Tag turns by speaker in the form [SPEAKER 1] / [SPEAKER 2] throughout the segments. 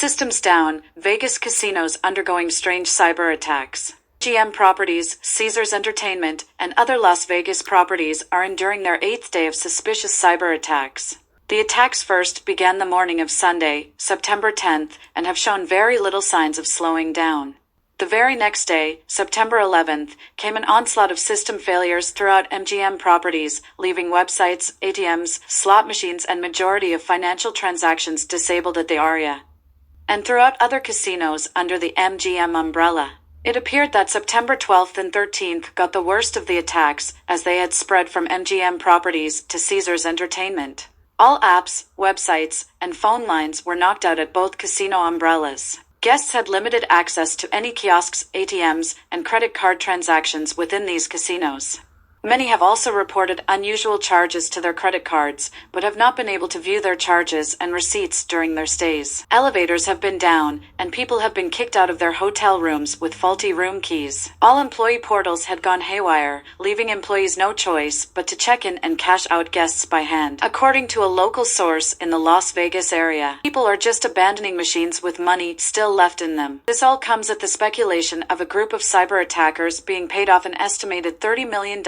[SPEAKER 1] systems down, Vegas casinos undergoing strange cyber attacks. MGM Properties, Caesars Entertainment, and other Las Vegas properties are enduring their 8th day of suspicious cyber attacks. The attacks first began the morning of Sunday, September 10th, and have shown very little signs of slowing down. The very next day, September 11th, came an onslaught of system failures throughout MGM Properties, leaving websites, ATMs, slot machines, and majority of financial transactions disabled at the area. And throughout other casinos under the MGM umbrella. It appeared that September 12th and 13th got the worst of the attacks, as they had spread from MGM Properties to Caesars Entertainment. All apps, websites, and phone lines were knocked out at both casino umbrellas. Guests had limited access to any kiosks, ATMs, and credit card transactions within these casinos. Many have also reported unusual charges to their credit cards, but have not been able to view their charges and receipts during their stays. Elevators have been down, and people have been kicked out of their hotel rooms with faulty room keys. All employee portals had gone haywire, leaving employees no choice but to check in and cash out guests by hand. According to a local source in the Las Vegas area, people are just abandoning machines with money still left in them. This all comes at the speculation of a group of cyber attackers being paid off an estimated $30 million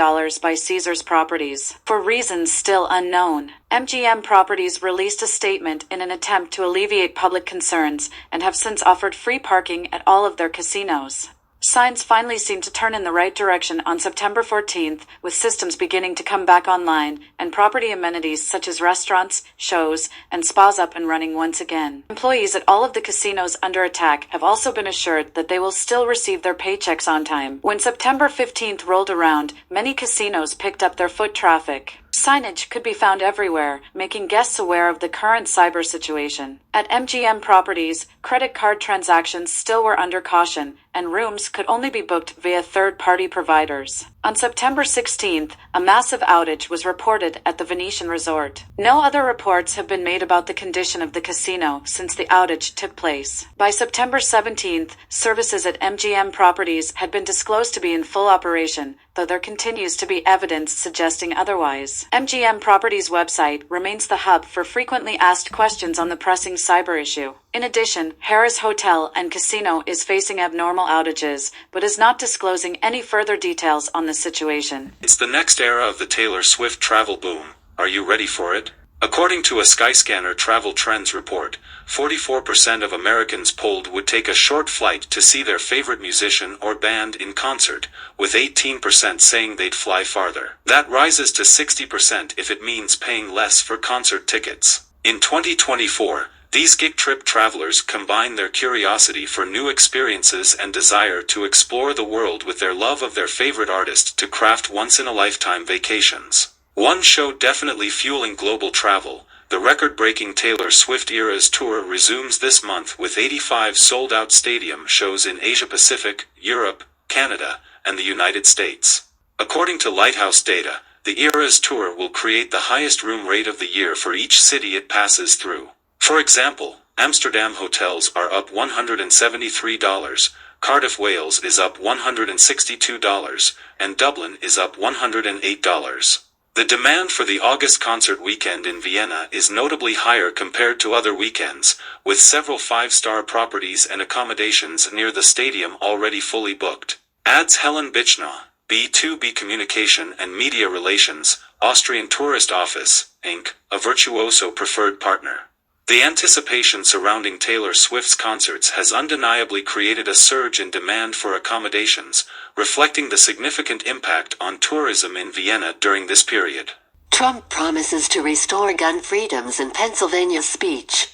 [SPEAKER 1] by Caesars Properties. For reasons still unknown, MGM Properties released a statement in an attempt to alleviate public concerns and have since offered free parking at all of their casinos. Signs finally seemed to turn in the right direction on September 14th, with systems beginning to come back online, and property amenities such as restaurants, shows, and spas up and running once again. Employees at all of the casinos under attack have also been assured that they will still receive their paychecks on time. When September 15th rolled around, many casinos picked up their foot traffic. Signage could be found everywhere, making guests aware of the current cyber situation. At MGM Properties, credit card transactions still were under caution, and rooms could only be booked via third-party providers. On September 16th, a massive outage was reported at the Venetian Resort. No other reports have been made about the condition of the casino since the outage took place. By September 17th, services at MGM Properties had been disclosed to be in full operation, though there continues to be evidence suggesting otherwise. MGM Properties' website remains the hub for frequently asked questions on the pressing cyber issue. In addition, Harrah's Hotel and Casino is facing abnormal outages, but is not disclosing any further details on the situation.
[SPEAKER 2] It's the next era of the Taylor Swift travel boom. Are you ready for it? According to a Skyscanner travel trends report, 44% of Americans polled would take a short flight to see their favorite musician or band in concert, with 18% saying they'd fly farther. That rises to 60% if it means paying less for concert tickets. In 2024, these gig trip travelers combine their curiosity for new experiences and desire to explore the world with their love of their favorite artist to craft once-in-a-lifetime vacations. One show definitely fueling global travel, the record-breaking Taylor Swift Eras Tour resumes this month with 85 sold-out stadium shows in Asia-Pacific, Europe, Canada, and the United States. According to Lighthouse data, the Eras Tour will create the highest room rate of the year for each city it passes through. For example, Amsterdam hotels are up $173, Cardiff, Wales is up $162, and Dublin is up $108. The demand for the August concert weekend in Vienna is notably higher compared to other weekends, with several five-star properties and accommodations near the stadium already fully booked. Adds Helen Bichna, B2B Communication and Media Relations, Austrian Tourist Office, Inc., a Virtuoso preferred partner. The anticipation surrounding Taylor Swift's concerts has undeniably created a surge in demand for accommodations, reflecting the significant impact on tourism in Vienna during this period.
[SPEAKER 3] Trump promises to restore gun freedoms in Pennsylvania speech.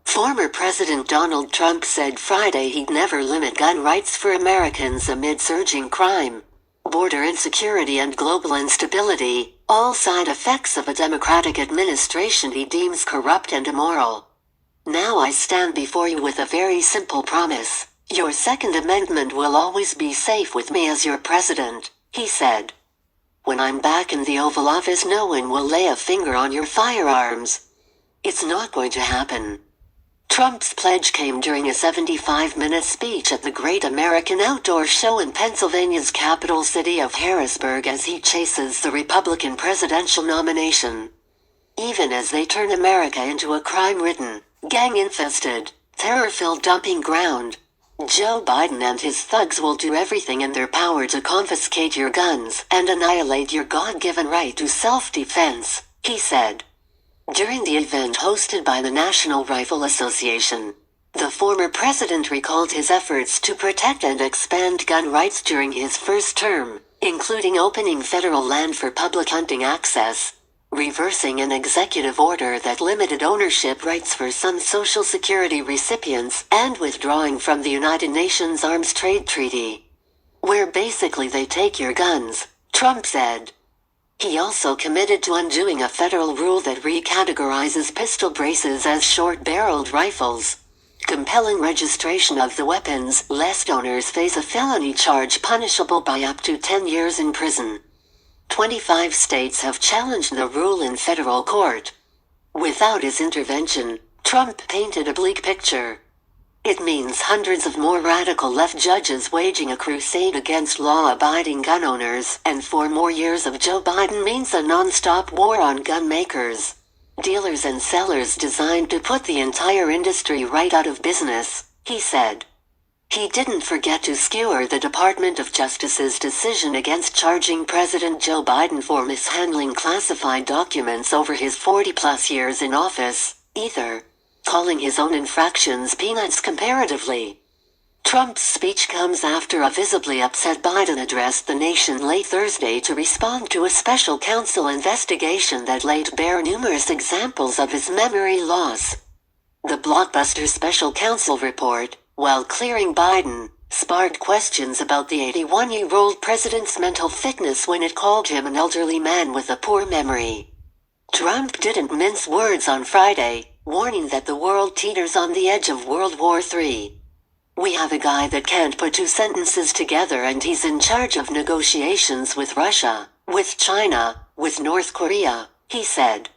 [SPEAKER 3] Former President Donald Trump said Friday he'd never limit gun rights for Americans amid surging crime, border insecurity, and global instability, all side effects of a Democratic administration he deems corrupt and immoral. Now I stand before you with a very simple promise. Your Second Amendment will always be safe with me as your president, he said. When I'm back in the Oval Office, no one will lay a finger on your firearms. It's not going to happen. Trump's pledge came during a 75-minute speech at the Great American Outdoor Show in Pennsylvania's capital city of Harrisburg as he chases the Republican presidential nomination. Even as they turn America into a crime-ridden, gang-infested, terror-filled dumping ground. Joe Biden and his thugs will do everything in their power to confiscate your guns and annihilate your God-given right to self-defense, he said. During the event hosted by the National Rifle Association, the former president recalled his efforts to protect and expand gun rights during his first term, including opening federal land for public hunting access, reversing an executive order that limited ownership rights for some Social Security recipients, and withdrawing from the United Nations Arms Trade Treaty, where basically they take your guns, Trump said. He also committed to undoing a federal rule that recategorizes pistol braces as short-barreled rifles, compelling registration of the weapons lest owners face a felony charge punishable by up to 10 years in prison. 25 states have challenged the rule in federal court. Without his intervention, Trump painted a bleak picture. It means hundreds of more radical left judges waging a crusade against law-abiding gun owners, and 4 more years of Joe Biden means a non-stop war on gun makers, dealers and sellers designed to put the entire industry right out of business, he said. He didn't forget to skewer the Department of Justice's decision against charging President Joe Biden for mishandling classified documents over his 40-plus years in office, either, calling his own infractions peanuts comparatively. Trump's speech comes after a visibly upset Biden addressed the nation late Thursday to respond to a special counsel investigation that laid bare numerous examples of his memory loss. The blockbuster special counsel report, while clearing Biden, sparked questions about the 81-year-old president's mental fitness when it called him an elderly man with a poor memory. Trump didn't mince words on Friday, warning that the world teeters on the edge of World War III. We have a guy that can't put 2 sentences together and he's in charge of negotiations with Russia, with China, with North Korea, he said.